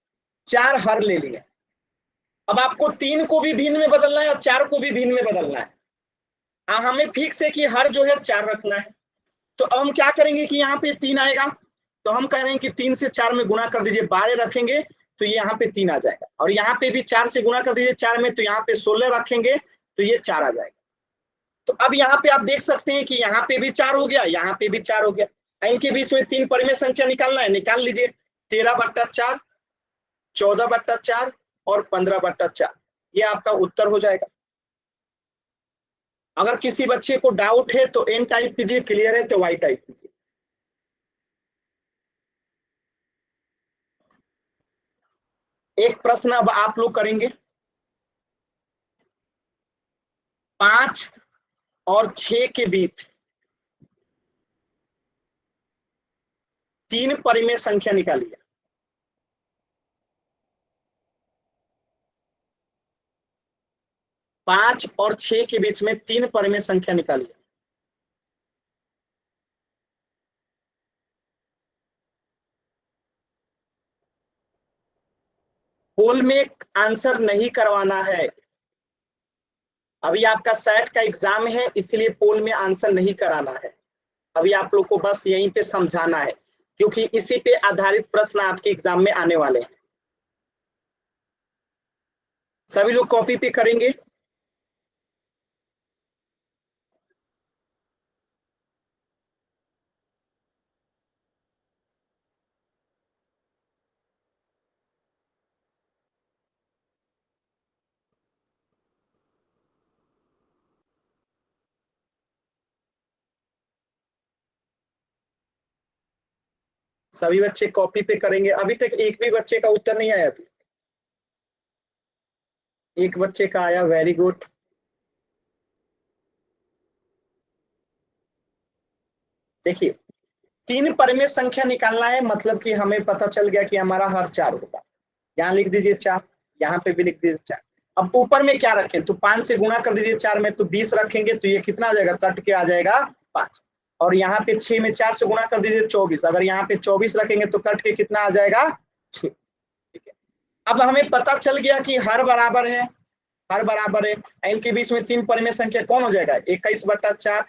4 हर ले लिए। अब आपको 3 को भी भिन्न में बदलना है और 4 को भी भिन्न में बदलना है। हमें फिक्स है कि हर जो है 4 रखना है। तो अब हम क्या करेंगे कि यहाँ पे 3 आएगा, तो हम कह रहे हैं कि 3 से 4 में गुणा कर दीजिए, 12 रखेंगे तो ये यहाँ पे 3 आ जाएगा। और यहाँ पे भी 4 से गुणा कर दीजिए 4 में, तो यहाँ पे 16 रखेंगे तो ये 4 आ जाएगा। तो अब यहाँ पे आप देख सकते हैं कि यहाँ पे भी 4 हो गया, यहाँ पे भी 4 हो गया। इनके बीच में 3 परिमेय संख्या निकालना है, निकाल लीजिए। 13/4, 14/4 और 15/4, ये आपका उत्तर हो जाएगा। अगर किसी बच्चे को डाउट है तो एन टाइप कीजिए, क्लियर है तो वाई टाइप कीजिए। एक प्रश्न अब आप लोग करेंगे, 5 और 6 के बीच 3 परिमेय संख्या निकालिए। 5 और 6 के बीच में 3 परिमेय संख्या निकालिए। पोल में आंसर नहीं करवाना है, अभी आपका सेट का एग्जाम है इसलिए पोल में आंसर नहीं कराना है। अभी आप लोग को बस यहीं पे समझाना है, क्योंकि इसी पे आधारित प्रश्न आपके एग्जाम में आने वाले हैं। सभी लोग कॉपी पे करेंगे। सभी बच्चे कॉपी पे करेंगे। अभी तक एक भी बच्चे का उत्तर नहीं आया था? एक बच्चे का आया, वेरी गुड। देखिए, 3 परिमेय संख्या निकालना है, मतलब कि हमें पता चल गया कि हमारा हर 4 होगा। यहाँ लिख दीजिए 4, यहाँ पे भी लिख दीजिए 4। अब ऊपर में क्या रखें, तो 5 से गुणा कर दीजिए 4 में, तो 20 रखेंगे तो ये कितना आ जाएगा, कट के आ जाएगा 5। और यहाँ पे 6 में 4 से गुणा कर दीजिए 24, अगर यहाँ पे 24 रखेंगे तो कट के कितना आ जाएगा, 6। ठीक है, अब हमें पता चल गया कि हर बराबर है, हर बराबर है। इनके बीच में 3 परिमेय संख्या कौन हो जाएगा, 21/4,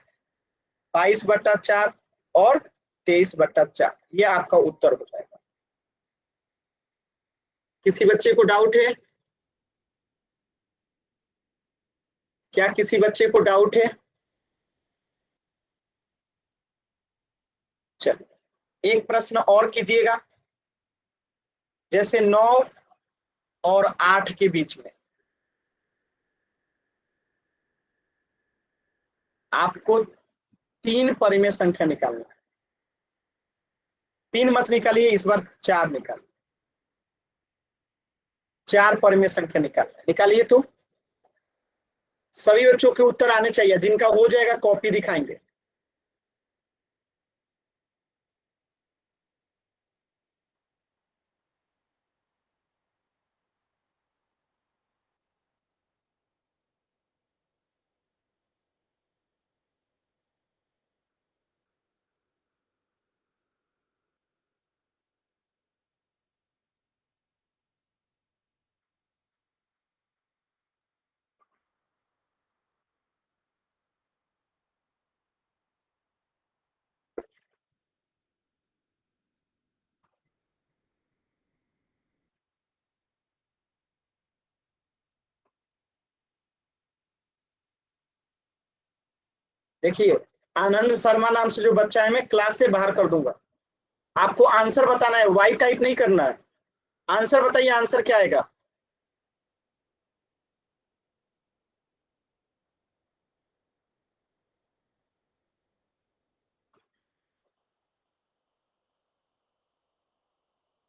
22/4 और 23/4, ये आपका उत्तर हो जाएगा। किसी बच्चे को डाउट है? क्या किसी बच्चे को डाउट है? चलिए एक प्रश्न और कीजिएगा। जैसे 9 और 8 के बीच में आपको 3 परिमेय संख्या निकालना है। 3 मत निकालिए, इस बार 4 निकालिए। 4 परिमेय संख्या निकालिए। तो सभी बच्चों के उत्तर आने चाहिए, जिनका हो जाएगा कॉपी दिखाएंगे। देखिए आनंद शर्मा नाम से जो बच्चा है मैं क्लास से बाहर कर दूंगा। आपको आंसर बताना है, वाई टाइप नहीं करना है। आंसर बताइए, आंसर क्या आएगा?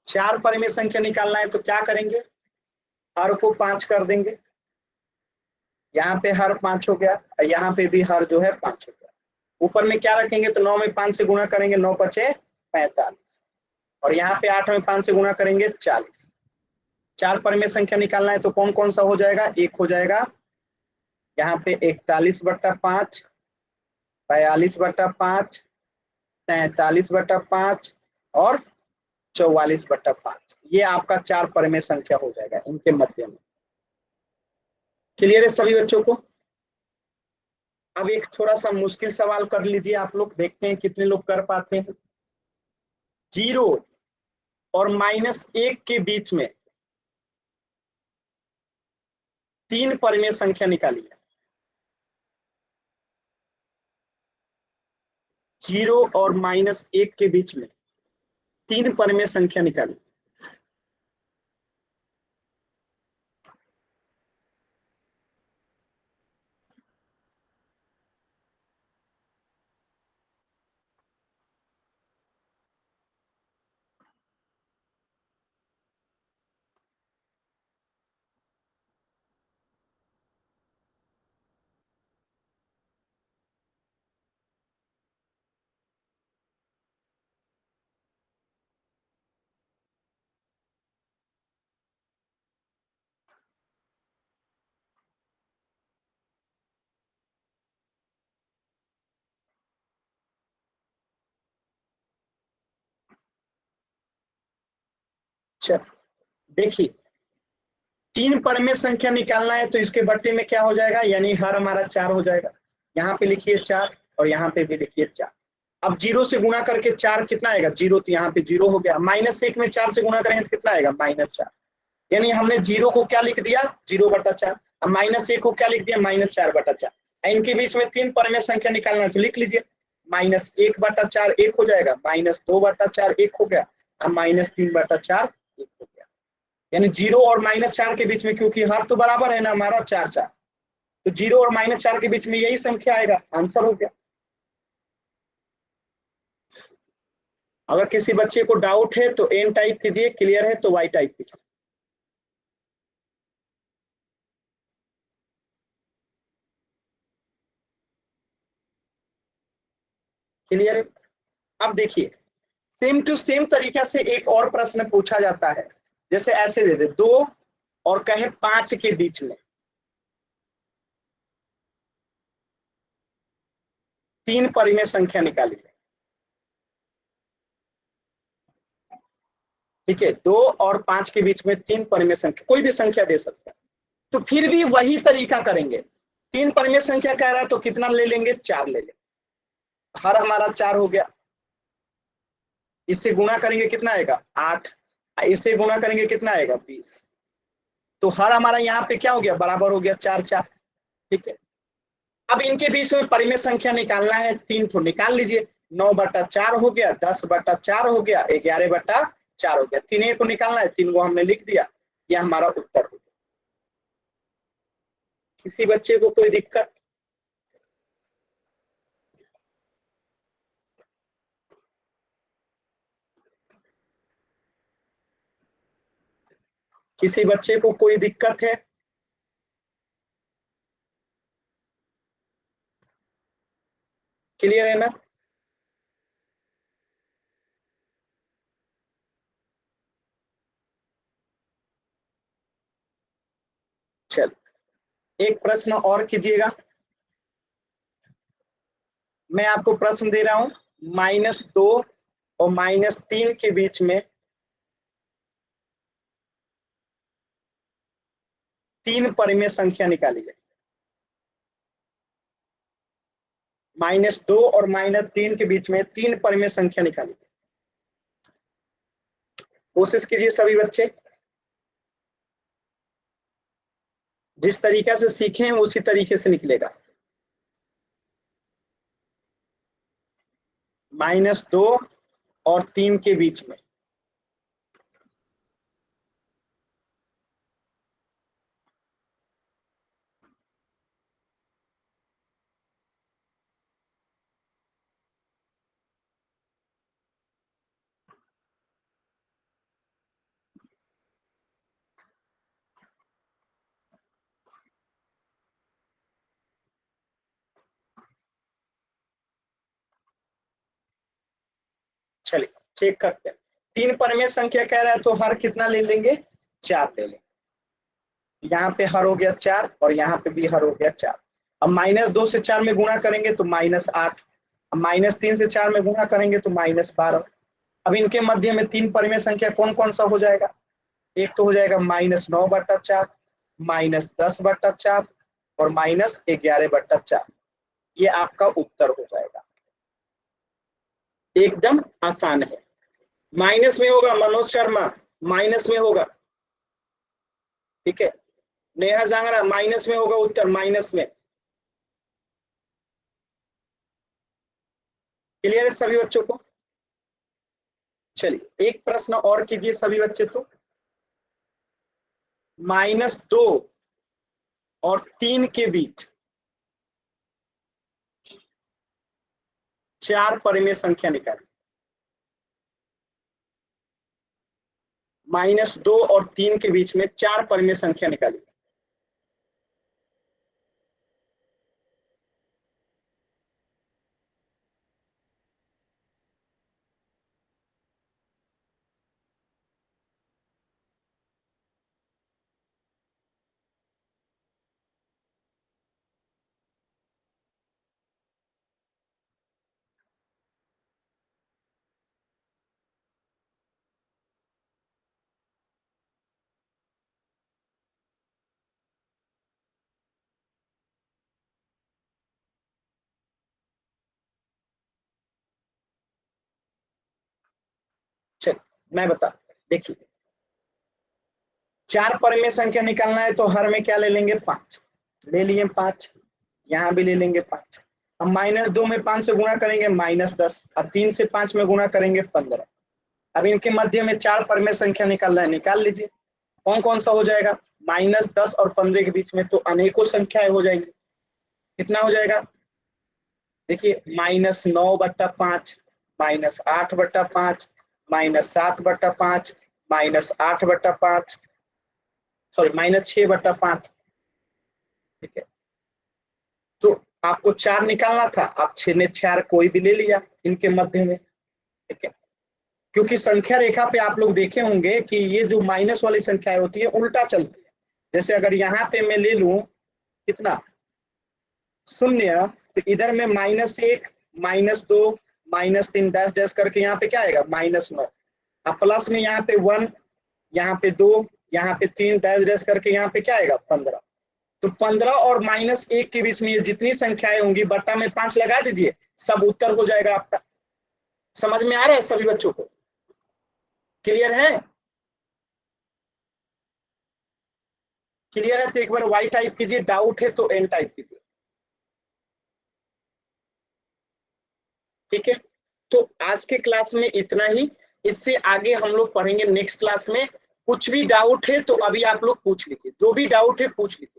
चार परिमेय संख्या निकालना है तो क्या करेंगे? हर को 5 कर देंगे। यहाँ पे हर 5 हो गया, यहाँ पे भी हर जो है 5 हो गया। ऊपर में क्या रखेंगे? तो 9 में 5 से गुणा करेंगे, 9 पचे 45, और यहाँ पे 8 में 5 से गुणा करेंगे 40। चार परिमेय संख्या निकालना है तो कौन कौन सा हो जाएगा? एक हो जाएगा यहाँ पे 41/5, 42/5, 43/5 और 44/5। ये आपका चार परिमेय संख्या हो जाएगा इनके मध्य में। क्लियर है सभी बच्चों को? अब एक थोड़ा सा मुश्किल सवाल कर लीजिए आप लोग, देखते हैं कितने लोग कर पाते हैं। 0 और -1 के बीच में 3 परिमेय संख्या निकालिए। 0 और -1 के बीच में 3 परिमेय संख्या निकालिए। चल देखिए, 3 परिमेय संख्या निकालना है तो इसके बट्टे में क्या हो जाएगा? यानी हर हमारा 4 हो जाएगा। यहाँ पे लिखिए 4 और यहाँ पे भी लिखिए 4। अब 0 से गुणा करके 4 कितना आएगा? 0, तो यहाँ पे 0 हो गया। -1 में 4 से गुणा करेंगे तो कितना आएगा? -4। यानी हमने 0 को क्या लिख दिया? 0/4। अब -1 को क्या लिख दिया? -4/4। इनके बीच में 3 परिमेय संख्या निकालना है तो लिख लीजिए, -1/4 1 हो जाएगा, -2/4 1 हो गया, अब -3/4 1 हो गया। यानी 0 और -4 के बीच में, क्योंकि हर तो बराबर है ना हमारा 4 4, तो 0 और -4 के बीच में यही संख्या आएगा, आंसर हो गया। अगर किसी बच्चे को डाउट है तो एन टाइप कीजिए, क्लियर है तो वाई टाइप कीजिए। क्लियर है? अब देखिए, सेम टू सेम तरीका से एक और प्रश्न पूछा जाता है। जैसे ऐसे दे दे 2 और कहे 5 के बीच में 3 परिमेय संख्या निकालिए। ठीक है, 2 और 5 के बीच में 3 परिमेय संख्या, कोई भी संख्या दे सकता है। तो फिर भी वही तरीका करेंगे। 3 परिमेय संख्या कह रहा है तो कितना ले लेंगे? 4 ले लेंगे। हर हमारा 4 हो गया, इससे गुणा करेंगे कितना आएगा? 8, इससे गुणा करेंगे कितना आएगा? 20। तो हर हमारा यहाँ पे क्या हो गया? बराबर हो गया 4 4। ठीक है, अब इनके बीच में परिमेय संख्या निकालना है, 3 ठो निकाल लीजिए। 9/4 हो गया, 10/4 हो गया, 11/4 हो गया। 3 को निकालना है, 3 को हमने लिख दिया, यह हमारा उत्तर हो गया। किसी बच्चे को कोई दिक्कत? किसी बच्चे को कोई दिक्कत है? क्लियर है ना? चल एक प्रश्न और कीजिएगा। मैं आपको प्रश्न दे रहा हूं, -2 और -3 के बीच में 3 परिमेय संख्या निकालिए। -2 और -3 के बीच में 3 परिमेय संख्या निकालिए। कोशिश कीजिए सभी बच्चे, जिस तरीके से सीखे हैं उसी तरीके से निकलेगा। -2 और 3 के बीच में। चलिए चेक करते हैं। 3 परिमेय संख्या कह रहा है तो हर कितना ले लेंगे, 4 ले लेंगे। यहाँ पे हर हो गया 4 और यहाँ पे भी हर हो गया 4। अब -2 से 4 में गुणा करेंगे तो -8। अब -3 से 4 में गुणा करेंगे तो -12। अब इनके मध्य में 3 परिमेय संख्या कौन कौन सा हो जाएगा, एक तो हो जाएगा -9/4, -10/4 और -11/4। ये आपका उत्तर हो जाएगा। एकदम आसान है। माइनस में होगा मनोज शर्मा, माइनस में होगा, ठीक है। नेहा जांगरा माइनस में होगा उत्तर, माइनस में। क्लियर है सभी बच्चों को? चलिए एक प्रश्न और कीजिए सभी बच्चे। तो -2 और 3 के बीच 4 परिमेय संख्या निकालिए। -2 और 3 के बीच में 4 परिमेय संख्या निकालिए। चलिए मैं बता, देखिए 4 परिमेय संख्या निकालना है तो हर में क्या ले लेंगे, 5 ले लिए, 5 यहाँ भी ले लेंगे 5। अब -2 में 5 से गुणा करेंगे -10 और 3 से 5 में गुणा करेंगे 15। अब इनके मध्य में 4 परिमेय संख्या निकालना है, निकाल लीजिए। कौन कौन सा हो जाएगा, -10 और 15 के बीच में तो अनेकों संख्याएं हो जाएंगी। कितना हो जाएगा, देखिए -9/5, -8/5, -7/5, -8/5, सॉरी -6/5, ठीक है। तो आपको 4 निकालना था, आप 6 में 4 कोई भी ले लिया इनके मध्य में, ठीक है। क्योंकि संख्या रेखा पे आप लोग देखे होंगे कि ये जो माइनस वाली संख्याएं होती है उल्टा चलती है। जैसे अगर यहाँ पे मैं ले लूं कितना 0, तो इधर में -1, -2, -3 डैश डैश करके यहाँ पे क्या आएगा -9। अब प्लस में यहाँ पे 1, यहाँ पे 2, यहाँ पे 3 डैश डैश करके यहाँ पे क्या आएगा 15। तो 15 और -1 के बीच में ये जितनी संख्याएं होंगी बट्टा में 5 लगा दीजिए, सब उत्तर हो जाएगा आपका। समझ में आ रहा है सभी बच्चों को? क्लियर है? क्लियर है तो एक बार वाई टाइप कीजिए, डाउट है तो एन टाइप कीजिए, ठीक है। तो आज के क्लास में इतना ही। इससे आगे हम लोग पढ़ेंगे नेक्स्ट क्लास में। कुछ भी डाउट है तो अभी आप लोग पूछ लीजिए, जो भी डाउट है पूछ लीजिए।